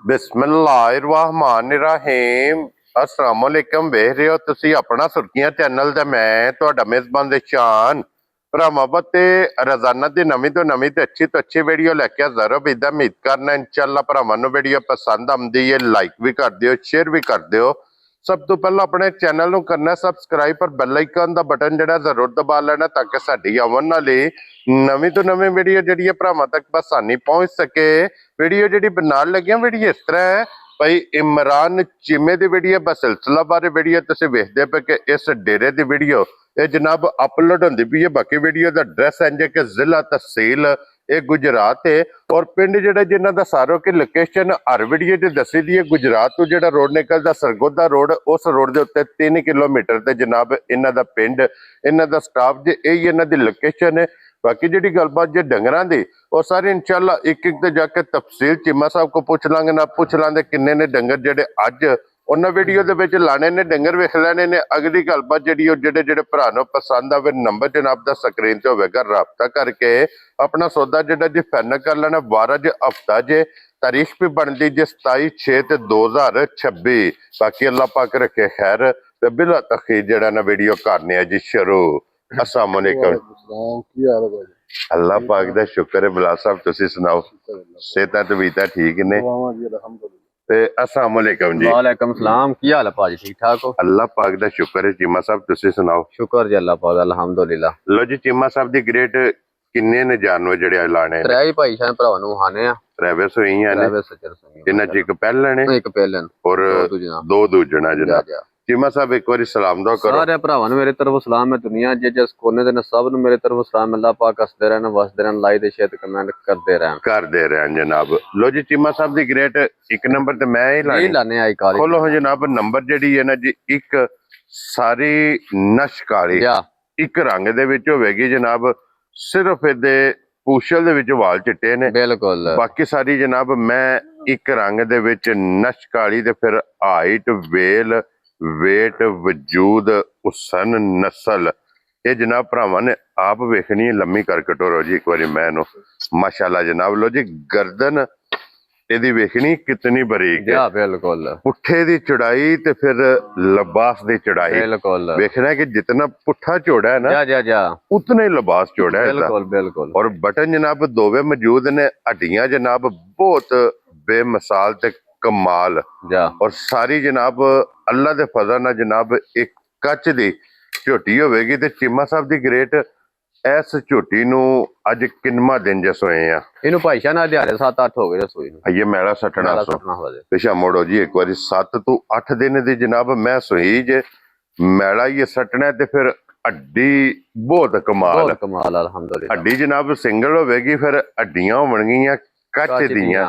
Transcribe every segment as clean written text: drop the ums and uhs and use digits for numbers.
बिस्मिल्लाहिर्रहमानिर्रहीम अस्सलाम वालेकुम। वेख रहे हो तुसी अपना सुर्खियां चैनल ते मैं तुहाडा मेजबान शान भरावां ते रोजाना दी नवीं तो अच्छी वीडियो लैके हाज़र हो। बिदा उम्मीद करना इंशाअल्लाह भरावां नूं वीडियो पसंद आउंदी है, लाइक भी कर दिओ, शेयर भी कर दिओ। सब तो पहला अपने चैनल नूं करना सबसक्राइब पर बैल आइकन दा बटन जिहड़ा जरूर दबा लेना ताकि साडी आउण वाली नवीं तो नवीं वीडियो जिहड़ी है भरावां तक आसानी पहुंच सके। वीडियो जिहड़ी बनाण लगे वीडियो इस तरह है भाई इमरान चीमे की वीडियो बसिलसिला बारे वीडियो तुसीं वेखदे पे कि इस डेरे की वीडियो ये जनाब अपलोड होंदी पई है। बाकी वीडियो का एड्रैस है कि जिला तहसील ये गुजरात है और पिंड जिहड़ा जिन्हां दा सारो की लोकेशन हर वीडियो च दसी दी है। गुजरात तो जिहड़ा रोड निकलदा सरगोदा रोड उस रोड के उत्ते 3 किलोमीटर ते जनाब इन्हां दा पिंड इन्हां दा स्टाफ जे यही इन्हां दी लोकेशन है। बाकी जी गलबात जो डंगरां दी और सारी इंशाअल्लाह एक एक ते जाके तफसील चीमा साहब को पूछ लांगे ना पूछ लांगे किन्ने ने डंगर जेडे अज उन्होंने वीडियो दे विच लाने ने डंगर वेख लेने ने। अगली गलबात जी जेडे जेडे भरा नूं पसंद आवे नंबर जनाब दा स्क्रीन ते होवेगा राबता करके अपना सौदा जेडा जी फाइनल कर लेना। 12 ज हफ्ता जे तारीख भी बनती जे 27/6/2026। बाकी अल्लाह पाक रखे खैर ते बिला तखीर जेड़ा ना वीडियो करने जी शुरू। अस्सलाम वालेकुम। अल्लाह पाक दा शुक्र है। बिलाल साहब तुसी सुनाओ सेहत तबीयत ठीक ने? अस्सलाम वालेकुम जी। वालेकुम सलाम। की हाल है भाजी? ठीक ठाक हो? अल्लाह पाक दा शुक्र है। चीमा साहब तुसी सुनाओ? शुक्र जी अल्लाह पाक अल्हम्दुलिल्लाह। लो जी चीमा साहब दी ग्रेट किन्ने ने जानवर जेड़े लाने त्रै ही भाई शान भरावां नूं हाने आ। त्रै सोईयां ने त्रै सच्चर संगी इन्हां च एक पहले ने एक पहले और दो दूजना जनाब। चीमा साहब एक बार सलाम दो करो सारे भरावां नूं मेरे तरफ सलाम है। दुनिया जिस कोने दे ने सब नूं मेरे तरफ सलाम। अल्लाह पाक हसदे रहन वसदे रहन लाई दे शेयर कमेंट करदे रहन जनाब। लो जी चीमा साहब दी ग्रेट एक नंबर ते मैं ही लाने आई काली खोलो जनाब। नंबर जेडी है ना जी एक सारी नश काली एक रंग दे विच होवेगी जनाब। सिर्फ इहदे पूछल दे विच वाल चिट्टे ने बिल्कुल। बाकी सारी जनाब मैं एक रंग दे विच नश काली ते फिर हाइट वेल वेट वजूद हुसन नस्ल ये जनाब भरावां ने आप वेखनी है। लम्मी कर कटोरो जी एक बार मैं माशाल्लाह जनाब। लो जी गर्दन एदी वेखनी कितनी बारीक है। बिल्कुल पुट्ठे दी चौड़ाई ते फिर लबास दी चौड़ाई बिल्कुल वेखना कि जितना पुट्ठा चौड़ा है ना उतना ही लबास चौड़ा है। बिल्कुल बिल्कुल। और बटन जनाब दोवे मौजूद ने। हड्डियां जनाब बहुत बेमिसाल ते कमाल और सारी जनाब अल्लाह दे फजल नाल जनाब एक कच दी झोटी होवेगी। ते चीमा साहब दी ग्रेट इस झोटी नूं अज किन्नवां दिन जे सोए आ? इनू भाई शान दिहाड़े 7-8 हो गए सोई नूं। ये मैला सटना पिछा मोड़ो जी एक बार 7 तो 8 दिन दी जनाब मैं सोई जे मैला ये सटना ते फिर हड्डी बहुत कमाल अल्हम्दुलिल्लाह। हड्डी जनाब सिंगल होवेगी फिर हड्डियां होवणगियां कच दियां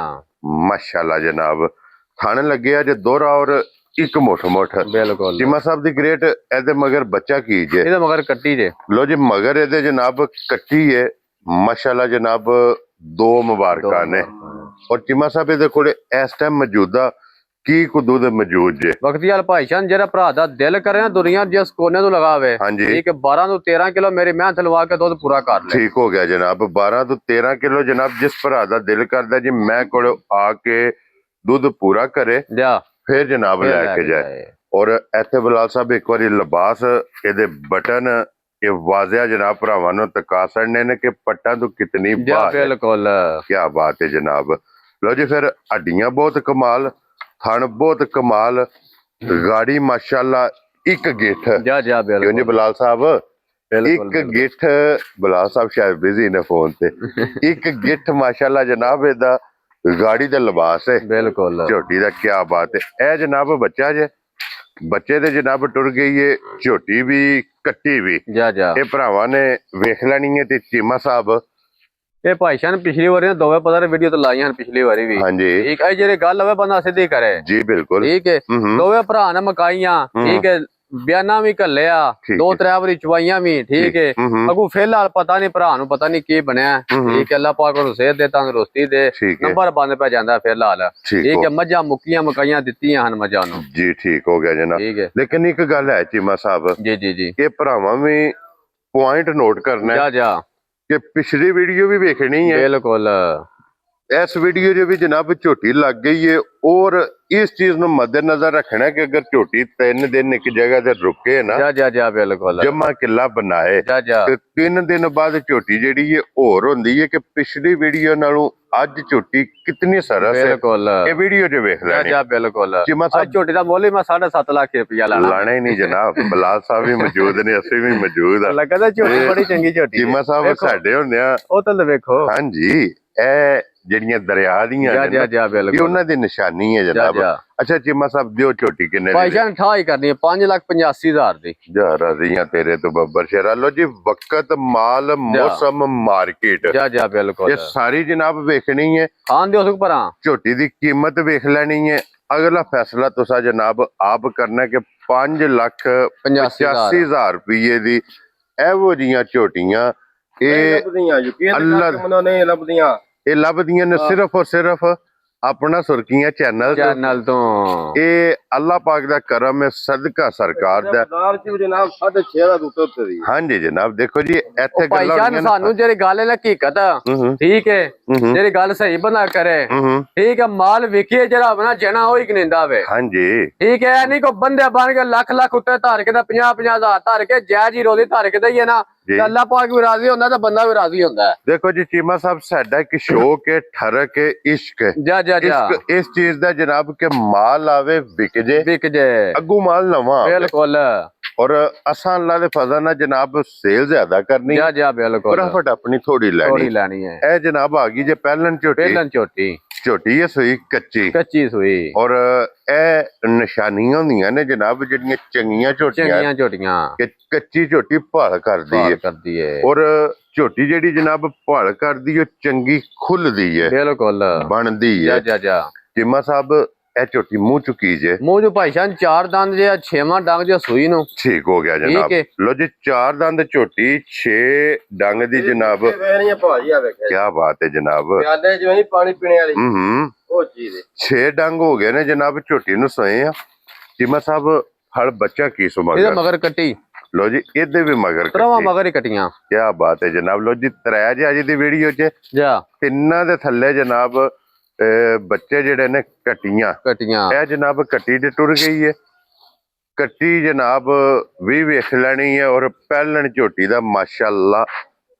माशाल्लाह जनाब। थन लगे जे दोहरा और एक मुठ मुठ। बिल्कुल चीमा साहब दी ग्रेट एदे मगर बच्चा की जे? इहदे मगर कट्टी जे। लो जी मगर एदे जनाब कट्टी है माशाल्लाह जनाब। 2 मुबारकां ने और चीमा साहब एदे कोले इस टाइम मौजूदा की को दूध मौजूद जे? बख्तियार भाईशान जेड़ा भरा दा दिल करे ना दुनिया जिस कोने तो लगावे ठीक है 12 तो 13 किलो मेरी मेहनत लवा के दूध पूरा कर ले। ठीक हो गया जनाब। 12 तो 13 किलो जनाब जिस भरा दा दिल करदा जी मैं कोले आके दूध पूरा करे फिर जनाब लैके जाए। और इत्थे बिलाल साहब एक बार लिबास एदे बटन ये वाजिया जनाब भरावां नूं तका छड़ने ने कि पट्टा तो कितनी बात है। बिल्कुल क्या बात है जनाब। लो जी फिर हड्डियां बहुत कमाल थन बहुत कमाल गाड़ी माशाल्लाह एक गिठ क्यों जी बिलाल साहब एक गिठ। बिलाल साहब शायद बिजी ने फोन ते एक गिठ माशाल्लाह जनाब एदा गाड़ी दा लिबास है। बिल्कुल झोटी दा क्या बात है। ए जनाब बच्चा जे बच्चे दे जनाब टुर गई है झोटी भी कट्टी भी ये भरावां ने वेख लेनी है। ते चीमा साहब ये भाईशान पिछली बारी दोवे पता वीडियो तो लाई हैं पिछली बारी भी। हाँ जी ठीक है जेरी गल होवे बंदा सीधी करे जी बिल्कुल ठीक है। दोवे भरा ने मकाइयां ठीक है बयाना भी घल्लिया 2-3 बारी चवाइयां भी ठीक है। अगू फिलहाल पता नहीं भरा नूं पता नहीं की बनया ठीक है। अल्लाह पाक नूं सेहत दे तंदुरुस्ती दे नंबर बंद पे जांदा फिलहाल ठीक है। मझां मुक्कियां मकाइयां दित्तियां हन मझां नूं जी ठीक हो गया जनाब। ठीक है लेकिन एक गल है चीमा साहब जी ये भरावां भी पॉइंट नोट करना है कि पिछली वीडियो भी वेखनी है। बिल्कुल इस वीडियो जो भी जनाब झोटी लग गई है और इस चीज ਨੂੰ मद्देनजर रखना है कि अगर झोटी 3 दिन एक जगह ਤੇ रुके ना जा बिल्कुल जमा किला बनाए जा ਤੇ 3 दिन बाद झोटी ਜਿਹੜੀ ਹੈ ਹੋਰ ਹੁੰਦੀ ਹੈ ਕਿ ਪਿਛਲੀ ਵੀਡੀਓ ਨਾਲੋਂ ਅੱਜ ਝੋਟੀ ਕਿੰਨੀ ਸਰਸ ਹੈ बिल्कुल ਇਹ ਵੀਡੀਓ 'ਚ ਵੇਖ ਲੈਣੀ जा बिल्कुल ਚੀਮਾ ਸਾਹਿਬ झोटी ਦਾ ਮੁੱਲ ਹੀ ਮੈਂ 7.5 ਲੱਖ ਰੁਪਇਆ ਲਾਣਾ ਹੀ ਨਹੀਂ ਜਨਾਬ ਬਲਾਲ ਸਾਹਿਬ ਵੀ ਮੌਜੂਦ ਨੇ ਅਸੀਂ ਵੀ ਮੌਜੂਦ ਆ ਲੱਗਾ ਤਾਂ ਝੋਟੀ ਬੜੀ ਚੰਗੀ ਝੋਟੀ ਚੀਮਾ ਸਾਹਿਬ ਸਾਡੇ ਹੁੰਦੇ ਆ ਉਹ ਤਾਂ ਵੇਖੋ ਹਾਂਜੀ ਇਹ ਜਿਹੜੀਆਂ ਦਰਿਆ ਦੀਆਂ ਨੇ ਨਾ, जा ਇਹ बिल्कुल ਉਹਨਾਂ ਦੀ ਨਿਸ਼ਾਨੀ ਹੈ ਜਨਾਬ ਜਾ। ਅੱਛਾ ਚੀਮਾ ਸਾਹਿਬ ਦਿਓ ਝੋਟੀ ਕਿੰਨੇ ਭਾਈ ਜਾਨ ਠਾਈ ਕਰਨੀ ਹੈ 5,85,000 ਦੀ ਜਾ ਰਜ਼ੀਆਂ ਤੇਰੇ ਤੋਂ ਬੱਬਰ ਸ਼ੇਰਾ ਲੋ ਜੀ ਵਕਤ ਮਾਲ ਮੌਸਮ ਮਾਰਕੀਟ ਜਾ ਬਿल्कुल ਇਹ ਸਾਰੀ ਜਨਾਬ ਵੇਖਣੀ ਹੈ ਖਾਨ ਦਿਓ ਸੁਖ ਪਰਾਂ ਝੋਟੀ ਦੀ ਕੀਮਤ ਵੇਖ ਲੈਣੀ ਹੈ ਅਗਲਾ ਫੈਸਲਾ ਤੁਸੀਂ ਜਨਾਬ ਆਪ ਕਰਨਾ ਕਿ 5,85,000 ਰੁਪਏ ਦੀ ਇਹੋ ਜੀਆਂ ਝੋਟੀਆਂ ਇਹ ਅੱਲਾ ਨਹੀਂ ਲੱਭਦੀਆਂ ਇਹ ਲੱਭਦੀਆਂ ਨੇ ਸਿਰਫ ਔਰ ਸਿਰਫ ਆਪਣਾ ਸੁਰਖੀਆਂ ਚੈਨਲ ਤੋਂ ਇਹ ਅੱਲਾ ਪਾਕ ਦਾ ਕਰਮ ਹੈ ਸਦਕਾ ਸਰਕਾਰ ਦਾ ਬਾਜ਼ਾਰ ਚ ਵੀ ਜਨਾਬ 6.5 ਦਾ ਦੁੱਧ ਉੱਤੇ ਦੀ ਹਾਂਜੀ ਜਨਾਬ ਦੇਖੋ ਜੀ ਇੱਥੇ ਭਾਈ ਜਾਨ ਸਾਨੂੰ ਜਿਹੜੀ ਗੱਲ ਹੈ ਨਾ ਹਕੀਕਤ ਠੀਕ ਹੈ ਜਿਹੜੀ ਗੱਲ ਸਹੀ ਬਣਾ ਕਰੇ ਠੀਕ ਹੈ ਮਾਲ ਵਿਕੇ ਜਿਹੜਾ ਬਣਾ ਜਣਾ ਉਹ ਹੀ ਕਨਿੰਦਾ ਵੇ ਹਾਂਜੀ ਠੀਕ ਹੈ ਨਹੀਂ ਕੋ ਬੰਦੇ ਬਣ ਕੇ ਲੱਖ ਉੱਤੇ ਧਾਰ ਕੇ ਤਾਂ 50,000 ਧਾਰ ਕੇ ਜਾਇਜ਼ ਹੀ ਰੋਦੀ ਧਾਰ ਕੇ ਤਾਂ ਹੀ ਹੈ ਨਾ ਅੱਲਾ ਪਾਕ ਵੀ ਰਾਜ਼ੀ ਹੁੰਦਾ ਤਾਂ ਬੰਦਾ ਵੀ ਰਾਜ਼ੀ ਹੁੰਦਾ ਦੇਖੋ ਜੀ ਚੀਮਾ ਸਾਹਿਬ ਸਾਡਾ ਇੱਕ ਸ਼ੌਕ ਹੈ ਠਰਕ ਹੈ ਇਸ਼ਕ ਹੈ ਜਾ ਇਸ ਚੀਜ਼ ਦਾ ਜਨਾਬ ਕਿ ਮਾਲ ਆਵੇ ਵਿਕ ਜੇ ਅੱਗੂ ਮਾਲ ਨਵਾਂ ਬਿਲਕੁਲ ਔਰ ਅਸਾਂ ਅੱਲਾ ਦੇ ਫਜ਼ਲ ਨਾਲ ਜਨਾਬ ਸੇਲ ਜ਼ਿਆਦਾ ਕਰਨੀ ਜਾ ਬਿਲकुल ਪ੍ਰੋਫਿਟ ਆਪਣੀ ਥੋੜੀ ਲੈਣੀ ਹੈ ਇਹ ਜਨਾਬ ਆ ਗਈ ਜੇ ਪਹਿਲਨ ਝੋਟੀ ਝੋਟੀ ਹੈ ਸੂਈ ਕੱਚੀ ਸੂਈ ਔਰ ਇਹ ਨਿਸ਼ਾਨੀਆਂ ਹੁੰਦੀਆਂ ਨੇ ਜਨਾਬ ਜਿਹੜੀਆਂ ਚੰਗੀਆਂ ਝੋਟੀਆਂ ਕੱਚੀ ਝੋਟੀ ਭਾਲ ਕਰਦੀ ਹੈ ਔਰ ਝੋਟੀ ਜਿਹੜੀ ਜਨਾਬ ਭਾਲ ਕਰਦੀ ਉਹ ਚੰਗੀ ਖੁੱਲਦੀ ਹੈ ਬਿਲਕੁਲ ਬਣਦੀ ਹੈ ਜਾ ਚੀਮਾ ਸਾਹਿਬ ਇਹ ਝੋਟੀ ਮੂੰਹ ਚੁੱਕੀ ਜੇ ਮੂੰਹ ਜੋ ਭਾਈ ਜਾਨ 4 ਦੰਦ ਜੇ 6ਵਾਂ ਡੰਗ ਜੇ ਸੂਈ ਨੂੰ ਠੀਕ ਹੋ ਗਿਆ ਜਨਾਬ ਲੋ ਜੀ 4 ਦੰਦ ਝੋਟੀ 6 ਡੰਗ ਦੀ ਜਨਾਬ ਵੇਰੀਆਂ ਭਾਜੀ ਆ ਵੇਖਿਆ ਕੀ ਬਾਤ ਹੈ ਜਨਾਬ ਪਿਆਲੇ ਜਿਵੇਂ ਨੀ ਪਾਣੀ ਪੀਣੇ ਵਾਲੀ ਉਹ ਚੀਜ਼ ਹੈ 6 ਡੰਗ ਹੋ ਗਏ ਨੇ ਜਨਾਬ ਝੋਟੀ ਨੂੰ ਸੋਏ ਆ ਚੀਮਾ ਸਾਹਿਬ ਹਲ ਬੱਚਾ ਕੀ ਸੁਮਾ ਇਹਦੇ ਮਗਰ ਕੱਟੀ ਲੋ ਜੀ ਇਹਦੇ ਵੀ ਮਗਰ ਤਰਵਾ ਮਗਰ ਹੀ ਕਟੀਆਂ ਕੀ ਬਾਤ ਹੈ ਜਨਾਬ ਲੋ ਜੀ ਤਰੇ ਜੇ ਅੱਜ ਦੀ ਵੀਡੀਓ 'ਚ ਜਾ ਤਿੰਨਾਂ ਦੇ ਥੱਲੇ ਜਨਾਬ ਬੱਚੇ ਜਿਹੜੇ ਨੇ ਕਟੀਆਂ ਇਹ ਜਨਾਬ ਕੱਟੀ ਤੇ ਟੁਰ ਗਈ ਹੈ ਕੱਟੀ ਜਨਾਬ ਵੀ ਵੇਖ ਲੈਣੀ ਹੈ ਔਰ ਪਹਿਲਣ ਝੋਟੀ ਦਾ ਮਾਸ਼ਾਅੱਲਾ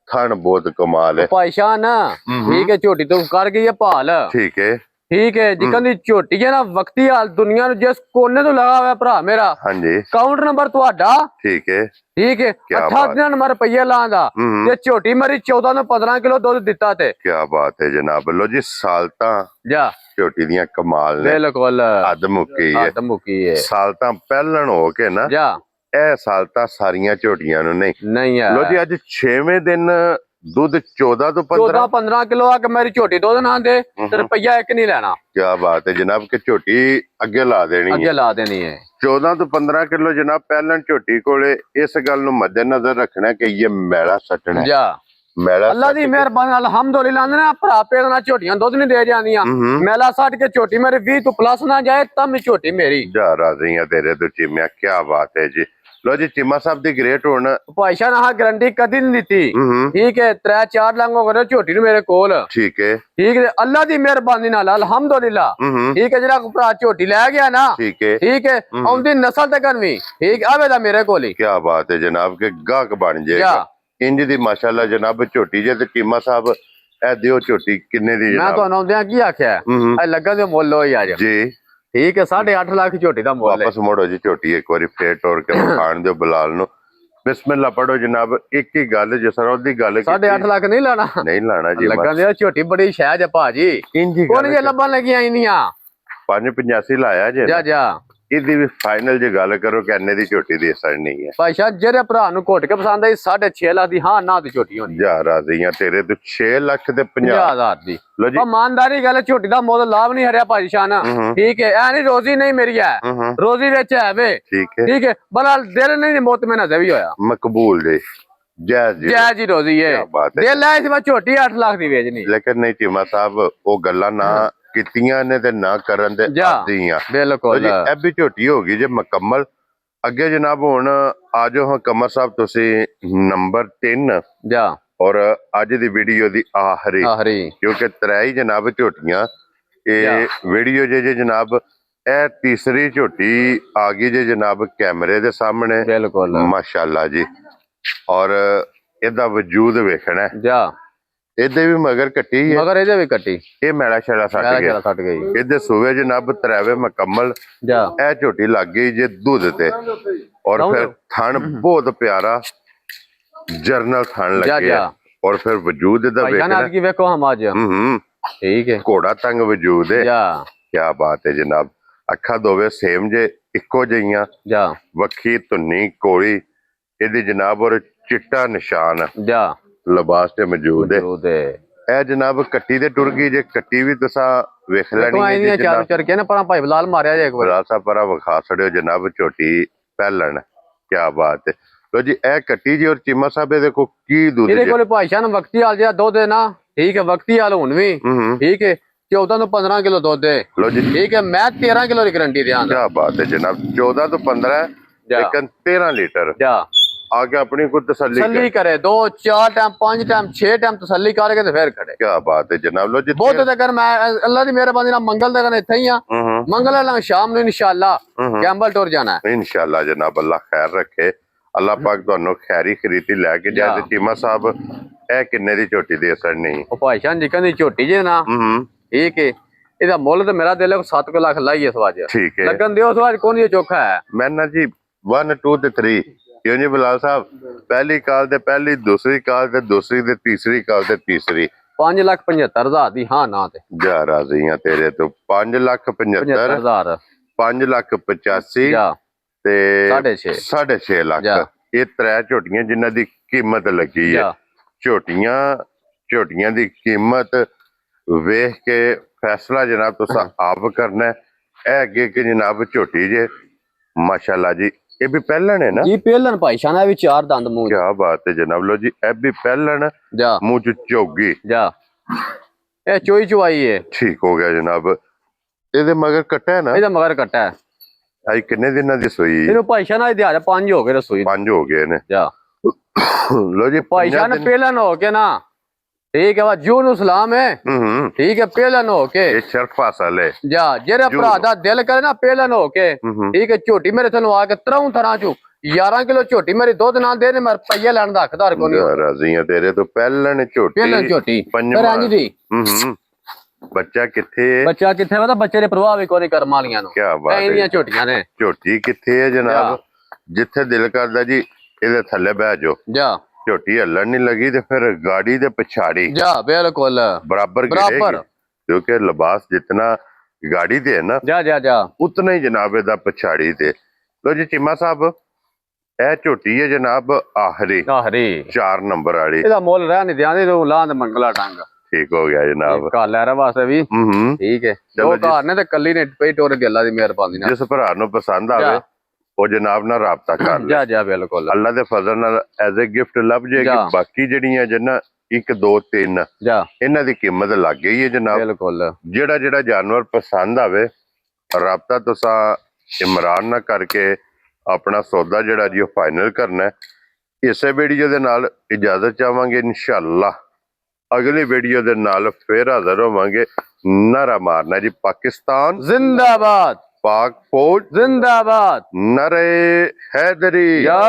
ਥਣ ਬਹੁਤ ਕਮਾਲ ਹੈ ਭਾਈ ਸ਼ਾਨ ਠੀਕ ਹੈ ਝੋਟੀ ਤੋਂ ਕਰ ਗਈ ਹੈ ਭਾਲ ਠੀਕ ਹੈ ਜਿਕਨ ਦੀ ਝੋਟੀ ਹੈ ਨਾ ਵਕਤੀ ਹਾਲ ਦੁਨੀਆ ਨੂੰ ਜਿਸ ਕੋਨੇ ਤੋਂ ਲਗਾ ਹੋਇਆ ਭਰਾ ਮੇਰਾ ਹਾਂਜੀ ਕਾਊਂਟ ਨੰਬਰ ਤੁਹਾਡਾ ਠੀਕ ਹੈ 18 ਨੰਬਰ ਰੁਪਈਆ ਲਾਂਦਾ ਤੇ ਝੋਟੀ ਮਰੀ 14 ਤੋਂ 15 ਕਿਲੋ ਦੁੱਧ ਦਿੱਤਾ ਤੇ ਕੀ ਬਾਤ ਹੈ ਜਨਾਬ ਲੋ ਜੀ ਸਾਲਤਾਂ ਜਾ ਝੋਟੀ ਦੀਆਂ ਕਮਾਲ ਨੇ ਬਿਲਕੁਲ ਹੱਦ ਮੁੱਕੀ ਹੈ ਸਾਲਤਾਂ ਪਹਿਲਣ ਹੋ ਕੇ ਨਾ ਜਾ ਇਹ ਸਾਲਤਾਂ ਸਾਰੀਆਂ ਝੋਟੀਆਂ ਨੂੰ ਨਹੀਂ ਲੋ ਜੀ ਅੱਜ 6ਵੇਂ ਦਿਨ ਦੁੱਧ 14 ਤੋਂ 15 ਕਿਲੋ ਆ ਕੇ ਮੇਰੀ ਝੋਟੀ ਦੁੱਧ ਨਾ ਦੇ ਤੇ ਰੁਪਈਆ ਇੱਕ ਨਹੀਂ ਲੈਣਾ ਕੀ ਬਾਤ ਹੈ ਜਨਾਬ ਕਿ ਝੋਟੀ ਅੱਗੇ ਲਾ ਦੇਣੀ ਹੈ 14 ਤੋਂ 15 ਕਿਲੋ ਜਨਾਬ ਪਹਿਲਾਂ ਝੋਟੀ ਕੋਲੇ ਇਸ ਗੱਲ ਨੂੰ ਮੱਦੇਨਜ਼ਰ ਰੱਖਣਾ ਕਿ ਇਹ ਮੈਲਾ ਸੱਟਣਾ ਜਾ ਮੈਲਾ ਅੱਲਾ ਦੀ ਮਿਹਰਬਾਨੀ ਅਲਹਮਦੁਲਿਲਾ ਨਾ ਭਰਾ ਪੇ ਨਾਲ ਝੋਟੀਆਂ ਦੁੱਧ ਨਹੀਂ ਦੇ ਜਾਂਦੀਆਂ ਮੈਲਾ ਸੱਟ ਕੇ ਝੋਟੀ ਮੇਰੇ 20 ਤੋਂ ਪਲੱਸ ਨਾ ਜਾਏ ਤਾਂ ਮੈਂ ਝੋਟੀ ਮੇਰੀ ਜਾ ਰਾਜ਼ੀਆਂ ਤੇਰੇ ਤੋਂ ਚੀਮਿਆ ਕੀ ਬਾਤ ਹੈ ਜੀ ਲੋ ਜੀ ਚੀਮਾ ਸਾਹਿਬ ਦੀ ਗ੍ਰੇਟ ਹੋਣ ਭਾਈਸ਼ਾ ਨਾ ਗਾਰੰਟੀ ਕਦੀ ਨਹੀਂ ਦਿੱਤੀ ਠੀਕ ਹੈ 3-4 ਲੰਗ ਹੋ ਗਏ ਝੋਟੀ ਨੂੰ ਮੇਰੇ ਕੋਲ ਠੀਕ ਹੈ ਅੱਲਾ ਦੀ ਮਿਹਰਬਾਨੀ ਨਾਲ ਅਲਹਮਦੁਲਿਲਾ ਠੀਕ ਹੈ ਜਿਹੜਾ ਭਰਾ ਝੋਟੀ ਲੈ ਗਿਆ ਨਾ ਠੀਕ ਹੈ ਆਉਂਦੀ ਨਸਲ ਤੇ ਕਰਵੀ ਠੀਕ ਆਵੇ ਦਾ ਮੇਰੇ ਕੋਲ ਹੀ ਕੀ ਬਾਤ ਹੈ ਜਨਾਬ ਕੇ ਗਾਹਕ ਬਣ ਜਾਏਗਾ ਇੰਜ ਦੀ ਮਾਸ਼ਾਅੱਲਾ ਜਨਾਬ ਝੋਟੀ ਜੇ ਤੇ ਚੀਮਾ ਸਾਹਿਬ ਇਹ ਦਿਓ ਝੋਟੀ ਕਿੰਨੇ ਦੀ ਮੈਂ ਤੁਹਾਨੂੰ ਆਉਂਦਿਆਂ ਕੀ ਆਖਿਆ ਇਹ ਲੱਗਾ ਦੇ ਮੁੱਲ ਹੋਈ ਆ ਜੀ ਠੀਕ ਹੈ 8.5 ਲੱਖ ਝੋਟੀ ਦਾ ਮੁੱਲ ਹੈ ਵਾਪਸ ਮੋੜੋ ਜੀ ਝੋਟੀ ਇੱਕ ਵਾਰੀ ਫੇਰ ਤੋੜ ਕੇ ਖਾਣ ਦਿਓ ਬਲਾਲ ਨੂੰ ਬਿਸਮਿਲ੍ਲਾ ਪੜੋ ਜਨਾਬ ਇੱਕ ਹੀ ਗੱਲ ਜਿਸ ਤਰ੍ਹਾਂ ਉਹਦੀ ਗੱਲ 8.5 ਲੱਖ ਨਹੀਂ ਲਾਣਾ ਜੀ ਲੱਗਾ ਦੇ ਝੋਟੀ ਬੜੀ ਸ਼ਹਿਜ ਹੈ ਭਾਜੀ ਕੋਣ ਜੇ ਲੱਭਣ ਲੱਗੀਆਂ ਇੰਨੀਆਂ 585 ਲਾਇਆ ਜੇ ਜਾ ਇਹਦੀ ਵੀ ਫਾਈਨਲ ਜੇ ਗੱਲ ਕਰੋ ਕਿ ਇੰਨੇ ਦੀ ਝੋਟੀ ਦੀ ਅਸਰ ਨਹੀਂ ਹੈ ਭਾਈ ਸ਼ਾਹ ਜਿਹੜੇ ਭਰਾ ਨੂੰ ਘੁੱਟ ਕੇ ਪਸੰਦ ਆਈ 6.5 ਲੱਖ ਦੀ ਹਾਂ ਨਾ ਦੀ ਝੋਟੀ ਹੋਣੀ ਜਾ ਰਾਜ਼ੀਆਂ ਤੇਰੇ ਤੋਂ 6 ਲੱਖ ਤੇ 50,000 ਦੀ ਲੋ ਜੀ ਇਮਾਨਦਾਰੀ ਗੱਲ ਝੋਟੀ ਦਾ ਮੁੱਲ ਲਾਭ ਨਹੀਂ ਹਰਿਆ ਭਾਈ ਸ਼ਾਹ ਨਾ ਠੀਕ ਹੈ ਐ ਨਹੀਂ ਰੋਜ਼ੀ ਨਹੀਂ ਮੇਰੀ ਹੈ ਰੋਜ਼ੀ ਵਿੱਚ ਹੈ ਵੇ ਠੀਕ ਹੈ ਬਲਾ ਦਿਲ ਨਹੀਂ ਮੋਤਮਿਨ ਅਜੇ ਵੀ ਹੋਇਆ ਮਕਬੂਲ ਜੀ ਜੈ ਜੀ ਰੋਜ਼ੀ ਹੈ ਦਿਲ ਹੈ ਇਸ ਵਾਰ ਝੋਟੀ 8 ਲੱਖ ਦੀ ਵੇਚਣੀ ਲੇਕਿਨ ਨਹੀਂ ਚੀਮਾ ਸਾਹਿਬ ਉਹ ਗੱਲਾਂ ਨਾ ਕੀਤੀਆਂ ਨੇ ਤੇ ਨਾ ਕਰਨ ਦੇ ਆਦੀਆਂ ਬਿਲਕੁਲ ਇਹ ਵੀ ਝੋਟੀ ਹੋ ਗਈ ਜੇ ਮੁਕੰਮਲ ਅੱਗੇ ਜਨਾਬ ਹੁਣ ਆਜੋ ਹਾਂ ਕਮਰ ਸਾਹਿਬ ਤੁਸੀਂ ਨੰਬਰ 3 ਜਾ ਔਰ ਅੱਜ ਦੀ ਵੀਡੀਓ ਦੀ ਆਖਰੀ ਆਖਰੀ ਕਿਉਂਕਿ ਤਰੇ ਹੀ ਜਨਾਬ ਝੋਟੀਆਂ ਇਹ ਵੀਡੀਓ ਜੇ ਜਨਾਬ ਇਹ ਤੀਸਰੀ ਝੋਟੀ ਆ ਗਈ ਜੇ ਜਨਾਬ ਕੈਮਰੇ ਦੇ ਸਾਹਮਣੇ ਬਿਲਕੁਲ ਮਾਸ਼ਾਅੱਲਾ ਜੀ ਔਰ ਇਹਦਾ ਵਜੂਦ ਵੇਖਣਾ ਜਾ ਇਹਦੇ ਵੀ ਮਗਰ ਕੱਟੀ ਹੈ ਮਗਰ ਇਹਦੇ ਵੀ ਕੱਟੀ ਇਹ ਮੈਲਾ ਛੜਾ ਸੱਟ ਗਿਆ ਛੱਟ ਗਈ ਇਹਦੇ ਸੂਵੇ ਜਨਾਬ ਤਰਾਵੇ ਮੁਕੰਮਲ ਜਾ ਇਹ ਝੋਟੀ ਲੱਗ ਗਈ ਜੇ ਦੁੱਧ ਤੇ ਔਰ ਫਿਰ ਥਣ ਬਹੁਤ ਪਿਆਰਾ ਜਰਨਲ ਥਣ ਲੱਗਿਆ ਔਰ ਫਿਰ ਵਜੂਦ ਇਹਦਾ ਵੇਖਣਾ ਕੀ ਵੇਖੋ ਹਮ ਅੱਜ ਠੀਕ ਹੈ ਘੋੜਾ ਤੰਗ ਵਜੂਦ ਹੈ ਜਾ ਕੀ ਬਾਤ ਹੈ ਜਨਾਬ ਅੱਖਾਂ ਦੋਵੇਂ ਸੇਮ ਜੇ ਇੱਕੋ ਜਿਹੀਆਂ ਜਾ ਵੱਖੀ ਧੁੰਨੀ ਕੋਲੀ ਇਹਦੀ ਜਨਾਬ ਔਰ ਚਿੱਟਾ ਨਿਸ਼ਾਨ ਜਾ ਲਿਬਾਸ ਤੇ ਮੌਜੂਦ ਹੈ ਇਹ ਜਨਾਬ ਕੱਟੀ ਦੇ ਟੁਰ ਗਈ ਜੇ ਕੱਟੀ ਵੀ ਤੁਸਾਂ ਵੇਖ ਲੈਣੀ ਹੈ ਜੀ ਚਾਰ ਚਾਰ ਕੇ ਨਾ ਪਰ ਭਾਈ ਬਲਾਲ ਮਾਰਿਆ ਜੇ ਇੱਕ ਵਾਰ ਰਾਸਾ ਪਰਾ ਵਿਖਾ ਛੜਿਓ ਜਨਾਬ ਝੋਟੀ ਪਹਿਲਣ ਕੀ ਬਾਤ ਹੈ ਲੋ ਜੀ ਇਹ ਕੱਟੀ ਜੀ ਔਰ ਚੀਮਾ ਸਾਹਿਬ ਇਹ ਦੇਖੋ ਕੀ ਦੁੱਧ ਇਹਦੇ ਕੋਲੇ ਭਾਈ ਸ਼ਾਨ ਵਕਤੀ ਹਾਲ ਜਿਹੜਾ ਦੁੱਧ ਹੈ ਨਾ ਠੀਕ ਹੈ ਵਕਤੀ ਹਾਲ ਹੁਣ ਵੀ ਠੀਕ ਹੈ 14 ਤੋਂ 15 ਕਿਲੋ ਦੁੱਧ ਹੈ ਲੋ ਜੀ ਠੀਕ ਹੈ ਮੈਂ 13 ਕਿਲੋ ਦੀ ਗਰੰਟੀ ਦਿਆਂ ਕੀ ਬਾਤ ਹੈ ਜਨਾਬ 14 ਤੋਂ 15 ਲੇਕਿਨ 13 ਲੀਟਰ ਜਾ आगे अपनी को तसल्ली करे 2 4 टाइम 5 टाइम 6 टाइम तसल्ली करके तो फिर खड़े क्या बात है जनाब लो जी बहुत अगर मैं अल्लाह की मेहरबानी ना मंगल तक इथे ही हां मंगल वाला शाम ਨੂੰ इंशाल्लाह कैंबल टूर जाना है इंशाल्लाह जनाब अल्लाह खैर रखे अल्लाह पाक ਤੁਹਾਨੂੰ ਖੈਰੀ ਖਰੀਦੀ ਲੈ ਕੇ ਜਾਏ ਚੀਮਾ ਸਾਹਿਬ ਇਹ ਕਿੰਨੇ ਦੀ ਝੋਟੀ ਦੇ ਅਸਰ ਨਹੀਂ ਉਹ ਭਾਈ ਸ਼ਾਨ ਜਿਕਨ ਦੀ ਝੋਟੀ ਜੇ ਨਾ ਠੀਕ ਹੈ ਇਹਦਾ ਮੁੱਲ ਤੇ ਮੇਰਾ ਦਿਲ 7 ਲੱਖ ਲਾਈ ਇਸ ਵਾਜ ਠੀਕ ਹੈ ਲੱਗਣ ਦਿਓ ਸਵਾਜ ਕੋਣੀ ਚੋਖਾ ਹੈ ਮੈਂ ਨਾ ਜੀ 1 2 ਤੇ 3 क्यों जी बिलाल साहब पहली काल ते पहली दूसरी काल ते दूसरी ते तीसरी काल ते तीसरी 5,75,000 ਦੀ ਹਾਂ ਨਾ ਤੇ जा राजी हां तेरे तो 5,75,000 5,85,000 ਤੇ 6.5 ਲੱਖ ਇਹ ਤਰੇ ਝੋਟੀਆਂ ਜਿਨ੍ਹਾਂ ਦੀ ਕੀਮਤ ਲੱਗੀ ਹੈ ਝੋਟੀਆਂ ਦੀ ਕੀਮਤ ਵੇਖ ਕੇ ਫੈਸਲਾ ਜਨਾਬ ਤੁਸੀਂ ਆਪ ਕਰਨਾ ਹੈ ਅੱਗੇ ਕਿ ਜਨਾਬ ਝੋਟੀ ਜੇ ਮਾਸ਼ਾਅੱਲਾ ਜੀ ਇਹ ਵੀ ਪਹਿਲਣ ਹੈ ਨਾ ਜੀ ਪਹਿਲਣ ਭਾਈ ਸ਼ਾਨਾ ਵੀ 4 ਦੰਦ ਮੂੰਹ ਕੀ ਬਾਤ ਹੈ ਜਨਾਬ ਲੋ ਜੀ ਇਹ ਵੀ ਪਹਿਲਣ ਜਾ ਮੂੰਹ ਚ ਚੋਗੀ ਜਾ ਇਹ ਚੋਈ ਚੁਆਈ ਹੈ ਠੀਕ ਹੋ ਗਿਆ ਜਨਾਬ ਇਹਦੇ ਮਗਰ ਕੱਟਾ ਹੈ ਨਾ ਇਹਦਾ ਮਗਰ ਕੱਟਾ ਹੈ ਅੱਜ ਕਿੰਨੇ ਦਿਨਾਂ ਦੀ ਸੋਈ ਇਹਨੂੰ ਭਾਈ ਸ਼ਾਨਾ ਦਿਹਾੜੇ 5 ਹੋ ਗਏ ਰਸੋਈ 5 ਹੋ ਗਏ ਨੇ ਜਾ ਲੋ ਜੀ ਭਾਈ ਸ਼ਾਨਾ ਪਹਿਲਣ ਹੋ ਕੇ ਨਾ ठीक है जून सलाम है ठीक है पहलन हो के शर्फ हासिल है जा जेरे भरा दा दिल करे ना पहलन हो के ठीक है झोटी मेरे थनु आके 3 तरह चू 11 किलो झोटी मेरी दुध ना दे ने मैं रुपया लेने दा हकदार को नहीं राजी है तेरे तो पहलन झोटी पंजवां दी बच्चा किथे पता बच्चे दे प्रभाव भी कोनी कर मालियां नु क्या बात है इन्नियां झोटियां ने झोटी किथे है जनाब जिथे दिल करदा जी इहदे थल्ले बैठ जाओ जा झोटी हलन नहीं लगी तो फिर गाड़ी दे पिछाड़ी जा बिल्कुल बराबर क्योंकि लिबास जितना गाड़ी दे है ना जा जा जा उतना ही जनाब एदा पिछाड़ी दे लो जी चीमा साहब ए झोटी है जनाब आखरी 4 नंबर वाली ਇਹਦਾ ਮੁੱਲ ਰਹਿ ਨਹੀਂ ਦਿਆਂਦੇ ਤੂੰ ਲਾਂ ਤੇ ਮੰਗਲਾ ਟੰਗ ठीक हो गया जनाब ਕਾਲਰ ਵਾਸਤੇ ਵੀ ਠੀਕ ਹੈ ਉਹ ਘਰ ਨੇ ਤੇ ਕੱਲੀ ਨੇ ਪਈ ਟੋਰ ਦੀ ਅੱਲਾ ਦੀ ਮਿਹਰਬਾਨੀ ਨਾਲ ਜਿਸ ਭਰਾ ਨੂੰ ਪਸੰਦ ਆਵੇ ਉਹ ਜਨਾਬ ਨਾਲ ਰਾਬਤਾ ਕਰ ਲੈ ਜਾ ਬਿਲਕੁਲ ਅੱਲਾ ਦੇ ਫਜ਼ਲ ਨਾਲ ਐਜ਼ ਅ ਗਿਫਟ ਲੱਭ ਜਾਏਗੀ ਬਾਕੀ ਜਿਹੜੀਆਂ ਜਨਾ 1 2 3 ਇਹਨਾਂ ਦੀ ਕੀਮਤ ਲੱਗ ਗਈ ਹੈ ਜਨਾਬ ਬਿਲਕੁਲ ਜਿਹੜਾ ਜਾਨਵਰ ਪਸੰਦ ਆਵੇ ਰਾਬਤਾ ਤੁਸੀਂ ਇਮਰਾਨ ਨਾਲ ਕਰਕੇ ਆਪਣਾ ਸੌਦਾ ਜਿਹੜਾ ਜੀ ਉਹ ਫਾਈਨਲ ਕਰਨਾ ਹੈ ਇਸੇ ਵੀਡੀਓ ਦੇ ਨਾਲ ਇਜਾਜ਼ਤ ਚਾਹਾਂਗੇ ਇਨਸ਼ਾਅੱਲਾ ਅਗਲੀ ਵੀਡੀਓ ਦੇ ਨਾਲ ਫੇਰ ਹਾਜ਼ਰ ਹੋਵਾਂਗੇ ਨਾਰਾ ਮਾਰਨਾ ਜੀ ਪਾਕਿਸਤਾਨ ਜ਼ਿੰਦਾਬਾਦ पाक फौज जिंदाबाद नरे हैदरी या